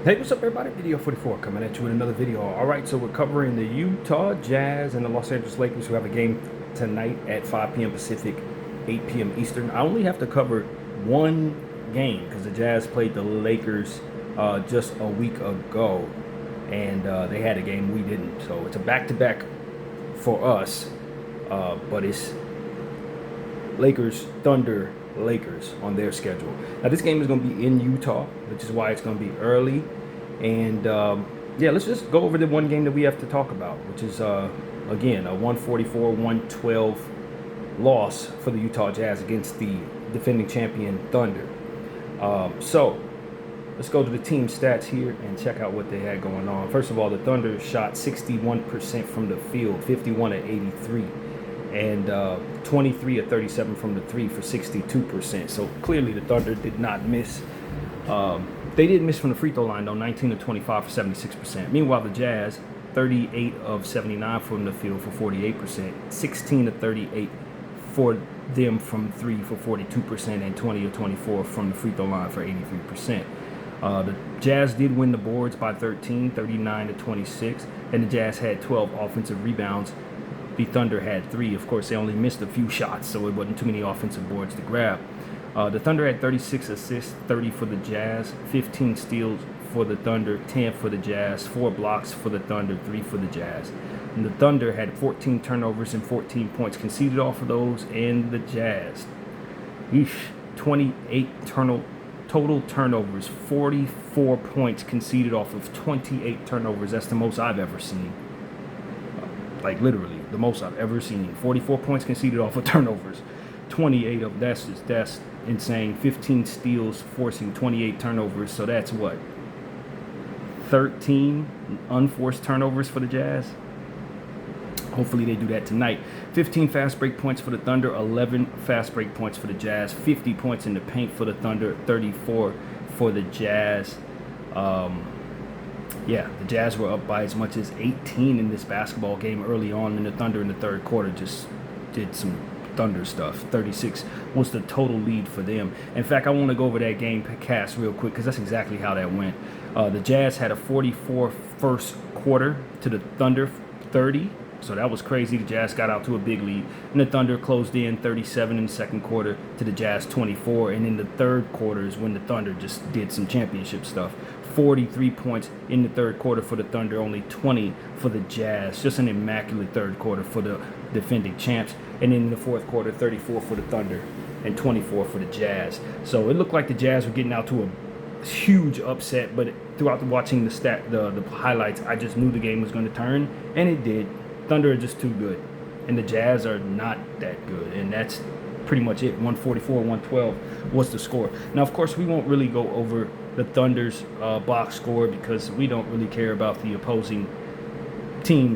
Hey, what's up, everybody? Video 44 coming at you with another video. All right, so we're covering the Utah Jazz and the Los Angeles Lakers, who have a game tonight at 5 p.m. Pacific, 8 p.m. Eastern. I only have to cover one game because the Jazz played the Lakers just a week ago, and they had a game we didn't. So it's a back-to-back for us, but it's Lakers, Thunder, Lakers on their schedule. Now this game is going to be in Utah, which is why it's going to be early. And yeah, let's just go over the one game that we have to talk about, which is again a 144-112 loss for the Utah Jazz against the defending champion Thunder. So let's go to the team stats here and check out what they had going on. First of all, the Thunder shot 61% from the field, 51 at 83. And 23 of 37 from the three for 62%. So clearly the Thunder did not miss. They did miss from the free throw line, though, 19 of 25 for 76%. Meanwhile, the Jazz, 38 of 79 from the field for 48%, 16 of 38 for them from three for 42%, and 20 of 24 from the free throw line for 83%. The Jazz did win the boards by 13, 39 to 26, and the Jazz had 12 offensive rebounds. The Thunder had 3. Of course, they only missed a few shots, so it wasn't too many offensive boards to grab. The Thunder had 36 assists, 30 for the Jazz, 15 steals for the Thunder, 10 for the Jazz, 4 blocks for the Thunder, 3 for the Jazz. And the Thunder had 14 turnovers and 14 points conceded off of those, and the Jazz, 28 total turnovers, 44 points conceded off of 28 turnovers. That's the most I've ever seen. Like literally the most I've ever seen. 44 points conceded off of turnovers. 28 of that's insane. 15 steals forcing 28 turnovers. So that's what? 13 unforced turnovers for the Jazz. Hopefully they do that tonight. 15 fast break points for the Thunder, 11 fast break points for the Jazz, 50 points in the paint for the Thunder, 34 for the Jazz. Yeah, the Jazz were up by as much as 18 in this basketball game early on, and the Thunder in the third quarter just did some Thunder stuff. 36 was the total lead for them. In fact, I want to go over that game cast real quick because that's exactly how that went. The Jazz had a 44 first quarter to the Thunder 30. So that was crazy. The Jazz got out to a big lead. And the Thunder closed in 37 in the second quarter to the Jazz 24. And in the third quarter is when the Thunder just did some championship stuff. 43 points in the third quarter for the Thunder, only 20 for the Jazz. Just an immaculate third quarter for the defending champs. And in the fourth quarter, 34 for the Thunder and 24 for the Jazz. So it looked like the Jazz were getting out to a huge upset. But throughout watching the highlights, I just knew the game was going to turn. And it did. Thunder are just too good, and the Jazz are not that good, and that's pretty much it. 144-112 was the score. Now, of course, we won't really go over the Thunder's box score because we don't really care about the opposing team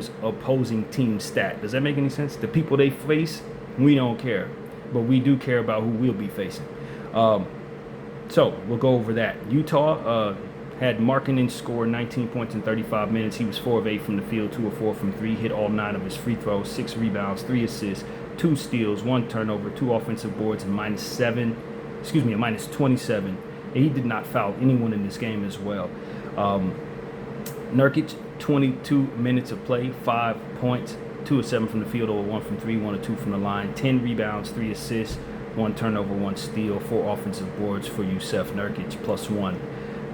stat. Does that make any sense? The people they face, we don't care, but we do care about who we'll be facing. So we'll go over that. Utah had Markkanen score 19 points in 35 minutes. He was 4 of 8 from the field, 2 of 4 from 3, hit all 9 of his free throws, 6 rebounds, 3 assists, 2 steals, 1 turnover, 2 offensive boards, and a minus 27. And he did not foul anyone in this game as well. Nurkic, 22 minutes of play, 5 points, 2 of 7 from the field, over 1 from 3, 1 of 2 from the line, 10 rebounds, 3 assists, 1 turnover, 1 steal, 4 offensive boards for Jusuf Nurkic, plus 1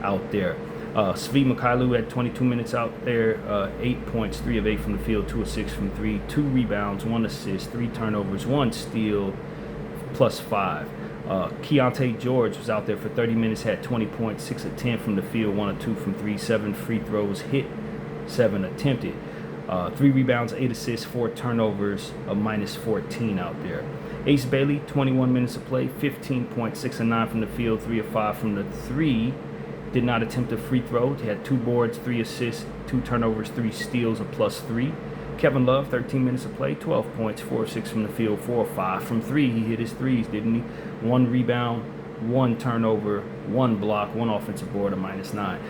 out there. Svi Mykhailiuk had 22 minutes out there, 8 points, 3 of 8 from the field, 2 of 6 from 3, 2 rebounds, 1 assist, 3 turnovers, 1 steal, plus 5. Keontae George was out there for 30 minutes, had 20 points, 6 of 10 from the field, 1 of 2 from 3, 7 free throws hit, 7 attempted. 3 rebounds, 8 assists, 4 turnovers, a minus 14 out there. Ace Bailey, 21 minutes of play, 15 points, 6 of 9 from the field, 3 of 5 from the 3. Did not attempt a free throw. He had 2 boards, 3 assists, 2 turnovers, 3 steals, a plus 3. Kevin Love, 13 minutes of play, 12 points, 4 of 6 from the field, 4 of 5 from 3. He hit his threes, didn't he? 1 rebound, 1 turnover, 1 block, 1 offensive board, a minus 9.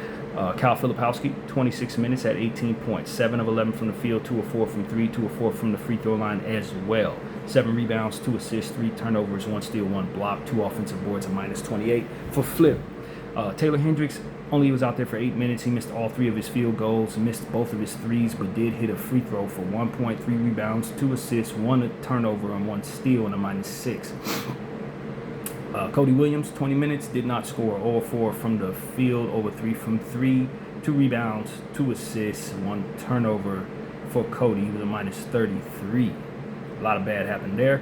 Kyle Filipowski, 26 minutes, had 18 points, 7 of 11 from the field, 2 of 4 from 3, 2 of 4 from the free throw line as well. 7 rebounds, 2 assists, 3 turnovers, 1 steal, 1 block, 2 offensive boards, a minus 28 for Flip. Taylor Hendricks, Only was out there for 8 minutes. He missed all 3 of his field goals, missed both of his threes, but did hit a free throw for 1 point, 3 rebounds, 2 assists, 1 turnover, and 1 steal, and a -6. Cody Williams, 20 minutes, did not score. 0-4 from the field, over 3 from 3, 2 rebounds, 2 assists, 1 turnover for Cody. He was a -33. A lot of bad happened there.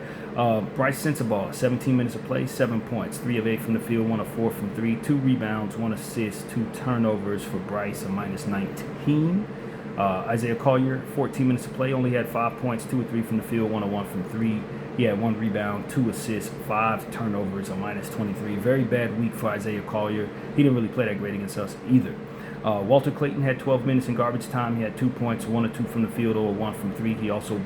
Bryce Sensabaugh, 17 minutes of play, 7 points, 3 of 8 from the field, 1 of 4 from 3, 2 rebounds, 1 assist, 2 turnovers for Bryce, a -19. Isaiah Collier, 14 minutes of play, only had 5 points, 2 of 3 from the field, 1 of 1 from 3. He had 1 rebound, 2 assists, 5 turnovers, a -23. Very bad week for Isaiah Collier. He didn't really play that great against us either. Walter Clayton had 12 minutes in garbage time. He had 2 points, 1 of 2 from the field, or 1 from 3. He also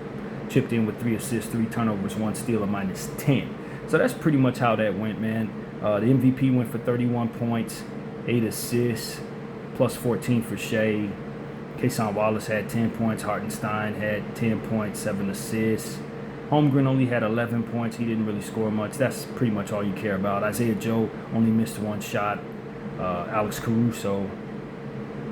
chipped in with 3 assists, 3 turnovers, 1 steal, a -10. So that's pretty much how that went, man. The MVP went for 31 points, 8 assists, plus 14 for Shea. Kason Wallace had 10 points. Hartenstein had 10 points, 7 assists. Holmgren only had 11 points. He didn't really score much. That's pretty much all you care about. Isaiah Joe only missed 1 shot. Alex Caruso,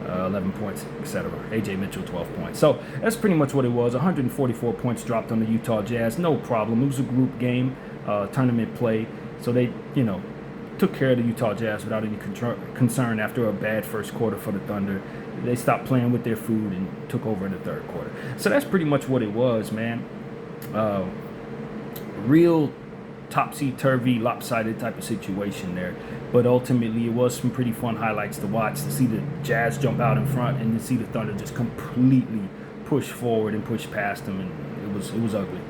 11 points, etc. AJ Mitchell, 12 points. So that's pretty much what it was. 144 points dropped on the Utah Jazz. No problem. It was a group game, tournament play. So they, took care of the Utah Jazz without any concern after a bad first quarter for the Thunder. They stopped playing with their food and took over in the third quarter. So that's pretty much what it was, man. Real topsy-turvy, lopsided type of situation there. But ultimately, it was some pretty fun highlights to watch, to see the Jazz jump out in front and to see the Thunder just completely push forward and push past them, and it was ugly.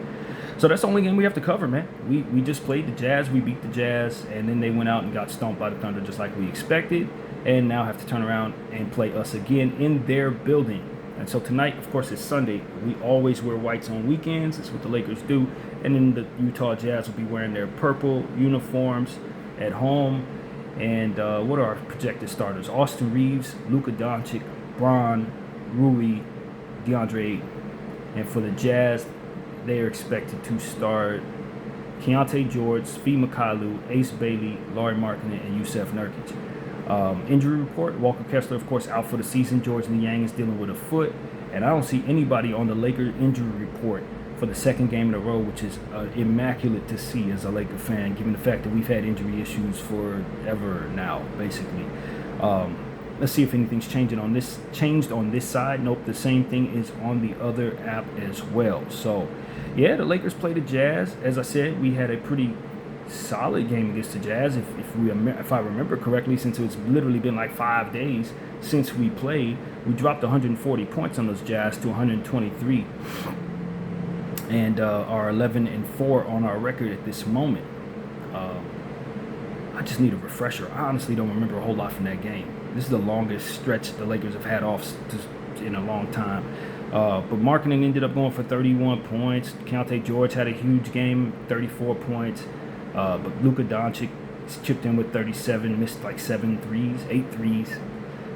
So that's the only game we have to cover, man. We just played the Jazz, we beat the Jazz, and then they went out and got stomped by the Thunder just like we expected, and now have to turn around and play us again in their building. And so tonight, of course, it's Sunday. We always wear whites on weekends. That's what the Lakers do. And then the Utah Jazz will be wearing their purple uniforms at home. And what are our projected starters? Austin Reeves, Luka Doncic, Bron, Rui, DeAndre Ayton. And for the Jazz, they are expected to start Keontae George, Svi Mykhailiuk, Ace Bailey, Lauri Markkanen, and Jusuf Nurkic. Injury report, Walker Kessler, of course, out for the season. George Niang is dealing with a foot. And I don't see anybody on the Laker injury report for the second game in a row, which is immaculate to see as a Laker fan, given the fact that we've had injury issues forever now, basically. Let's see if anything's changed on this side. Nope, the same thing is on the other app as well. So, yeah, the Lakers play the Jazz. As I said, we had a pretty solid game against the Jazz, if I remember correctly, since it's literally been like 5 days since we played. We dropped 140 points on those Jazz to 123, and are 11-4 on our record at this moment. I just need a refresher. I honestly don't remember a whole lot from that game. This is the longest stretch the Lakers have had off in a long time. But Markkanen ended up going for 31 points. Keontae George had a huge game, 34 points. But Luka Doncic chipped in with 37, missed like 8 threes.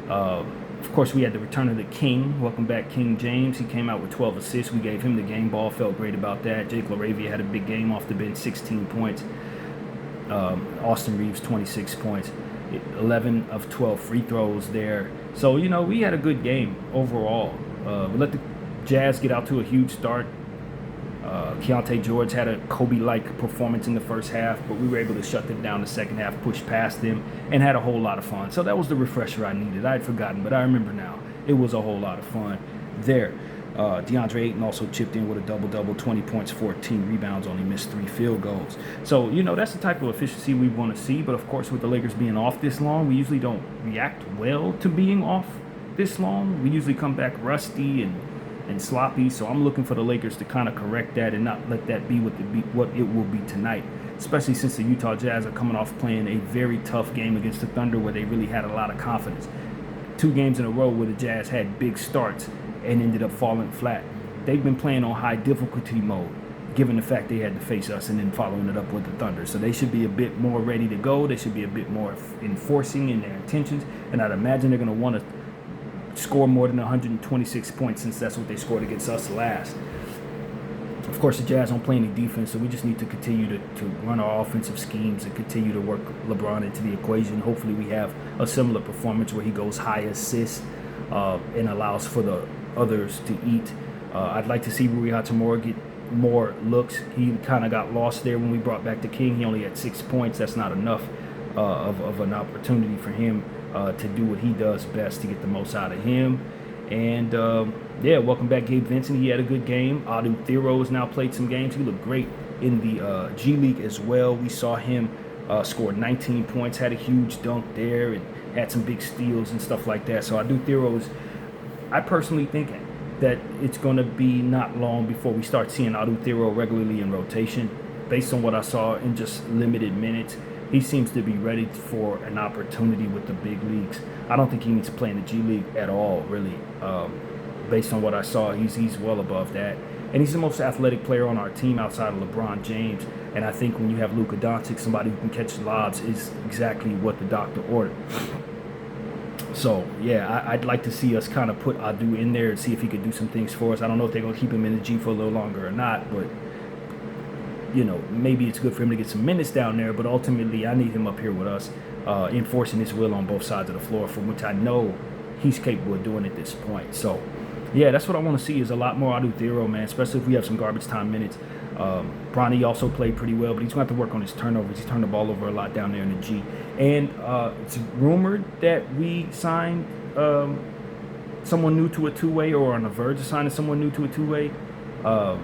Of course, we had the return of the King. Welcome back, King James. He came out with 12 assists. We gave him the game ball. Felt great about that. Jake LaRavia had a big game off the bench, 16 points. Austin Reeves, 26 points. 11 of 12 free throws there. So, we had a good game overall. We let the Jazz get out to a huge start. Keontae George had a Kobe-like performance in the first half, but we were able to shut them down the second half, push past them, and had a whole lot of fun. So that was the refresher I needed. I had forgotten, but I remember now. It was a whole lot of fun there. DeAndre Ayton also chipped in with a double-double, 20 points, 14 rebounds, only missed 3 field goals. So, that's the type of efficiency we want to see. But, of course, with the Lakers being off this long, we usually don't react well to being off this long. We usually come back rusty and sloppy. So I'm looking for the Lakers to kind of correct that and not let that be what it will be tonight, especially since the Utah Jazz are coming off playing a very tough game against the Thunder where they really had a lot of confidence. 2 games in a row where the Jazz had big starts and ended up falling flat. They've been playing on high difficulty mode, given the fact they had to face us and then following it up with the Thunder. So they should be a bit more ready to go. They should be a bit more enforcing in their intentions. And I'd imagine they're going to want to score more than 126 points, since that's what they scored against us last. Of course, the Jazz don't play any defense, so we just need to continue to run our offensive schemes and continue to work LeBron into the equation. Hopefully, we have a similar performance where he goes high assists and allows for the others to eat. I'd like to see Rui Hachimura get more looks. He kind of got lost there when we brought back the King. He only had 6 points. That's not enough of an opportunity for him to do what he does best, to get the most out of him. And yeah, welcome back, Gabe Vincent. He had a good game. Adu Thero has now played some games. He looked great in the G League as well. We saw him score 19 points, had a huge dunk there, and had some big steals and stuff like that. So Adu Thero is, I personally think that it's going to be not long before we start seeing Adu Thero regularly in rotation. Based on what I saw in just limited minutes, he seems to be ready for an opportunity with the big leagues. I don't think he needs to play in the G League at all, really. Based on what I saw, he's well above that. And he's the most athletic player on our team outside of LeBron James. And I think when you have Luka Doncic, somebody who can catch lobs is exactly what the doctor ordered. So, yeah, I'd like to see us kind of put Adu in there and see if he could do some things for us. I don't know if they're going to keep him in the G for a little longer or not, but, you know, maybe it's good for him to get some minutes down there. But ultimately, I need him up here with us, enforcing his will on both sides of the floor, from which I know he's capable of doing at this point. So, yeah, that's what I want to see, is a lot more Adu Thero, man, especially if we have some garbage time minutes. Bronny also played pretty well, but he's going to have to work on his turnovers. He's turned the ball over a lot down there in the G. And it's rumored that we signed someone new to a two-way, or on the verge of signing someone new to a two-way. I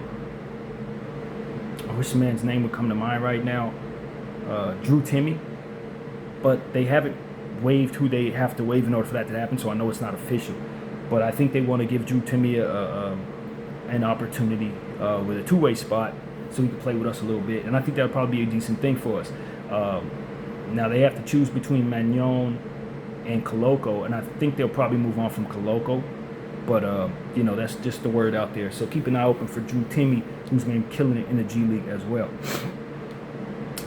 wish the man's name would come to mind right now. Drew Timme. But they haven't waived who they have to waive in order for that to happen, so I know it's not official. But I think they want to give Drew Timme an opportunity with a two-way spot so he can play with us a little bit. And I think that would probably be a decent thing for us. Now, they have to choose between Magnon and Koloko, and I think they'll probably move on from Koloko. But, you know, that's just the word out there. So keep an eye open for Drew Timme, who's been killing it in the G League as well.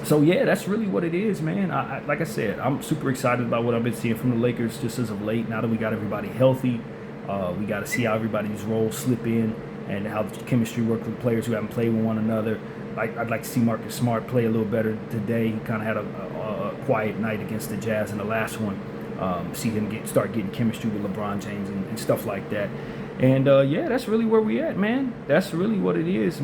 So, yeah, that's really what it is, man. Like I said, I'm super excited about what I've been seeing from the Lakers just as of late. Now that we got everybody healthy, we got to see how everybody's roles slip in and how the chemistry works with players who haven't played with one another. I'd like to see Marcus Smart play a little better today. He kind of had a quiet night against the Jazz in the last one. See him start getting chemistry with LeBron James and stuff like that. And, yeah, that's really where we at, man. That's really what it is.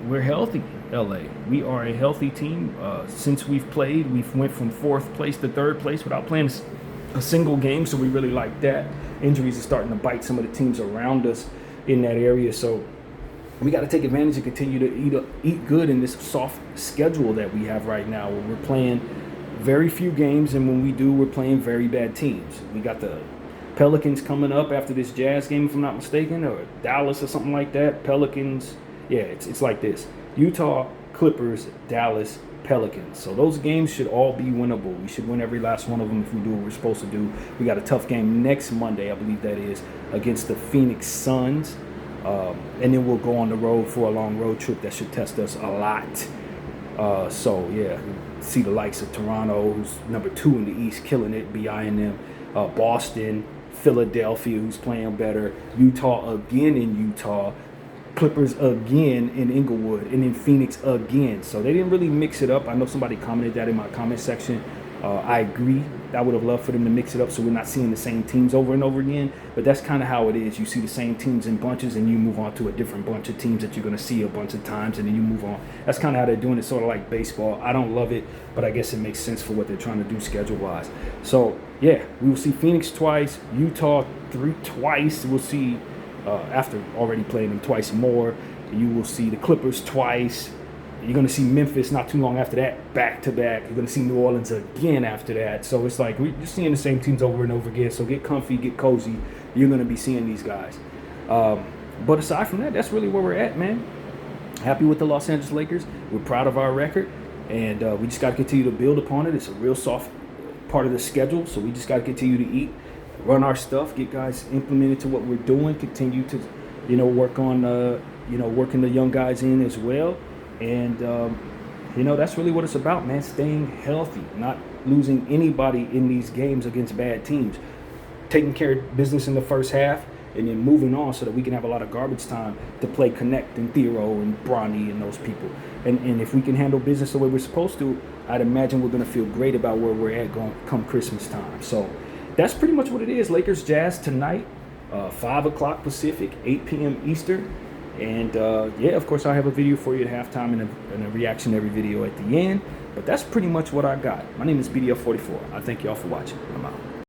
We're healthy, L.A. We are a healthy team. Since we've played, we've went from 4th place to 3rd place without playing a single game, so we really like that. Injuries are starting to bite some of the teams around us in that area, so we got to take advantage and continue to eat good in this soft schedule that we have right now, where we're playing very few games, and when we do, we're playing very bad teams. We got the Pelicans coming up after this Jazz game, if I'm not mistaken, or Dallas or something like that. Pelicans, yeah, it's like this: Utah, Clippers, Dallas, Pelicans. So those games should all be winnable. We should win every last one of them if we do what we're supposed to do. We got a tough game next Monday, I believe that is, against the Phoenix Suns. And then we'll go on the road for a long road trip that should test us a lot. So, yeah, see the likes of Toronto, who's number 2 in the East, killing it, behind them. Boston, Philadelphia, who's playing better. Utah again in Utah. Clippers again in Inglewood. And then Phoenix again. So they didn't really mix it up. I know somebody commented that in my comment section. I agree. I would have loved for them to mix it up so we're not seeing the same teams over and over again. But that's kind of how it is. You see the same teams in bunches, and you move on to a different bunch of teams that you're going to see a bunch of times, and then you move on. That's kind of how they're doing it, sort of like baseball. I don't love it, but I guess it makes sense for what they're trying to do schedule-wise. So, yeah, we will see Phoenix twice, Utah twice. We'll see, after already playing them twice more, you will see the Clippers twice. You're going to see Memphis not too long after that, back-to-back. You're going to see New Orleans again after that. So it's like we're just seeing the same teams over and over again. So get comfy, get cozy. You're going to be seeing these guys. But aside from that, that's really where we're at, man. Happy with the Los Angeles Lakers. We're proud of our record. And we just got to continue to build upon it. It's a real soft part of the schedule. So we just got to continue to eat, run our stuff, get guys implemented to what we're doing, continue to, work on, working the young guys in as well. And, that's really what it's about, man. Staying healthy, not losing anybody in these games against bad teams. Taking care of business in the first half, and then moving on so that we can have a lot of garbage time to play Connect and Thero and Bronny and those people. And if we can handle business the way we're supposed to, I'd imagine we're going to feel great about where we're at going come Christmas time. So that's pretty much what it is. Lakers Jazz tonight, 5 o'clock Pacific, 8 p.m. Eastern. And yeah, of course, I'll have a video for you at halftime and a reactionary video at the end. But that's pretty much what I got. My name is BDF44. I thank y'all for watching. I'm out.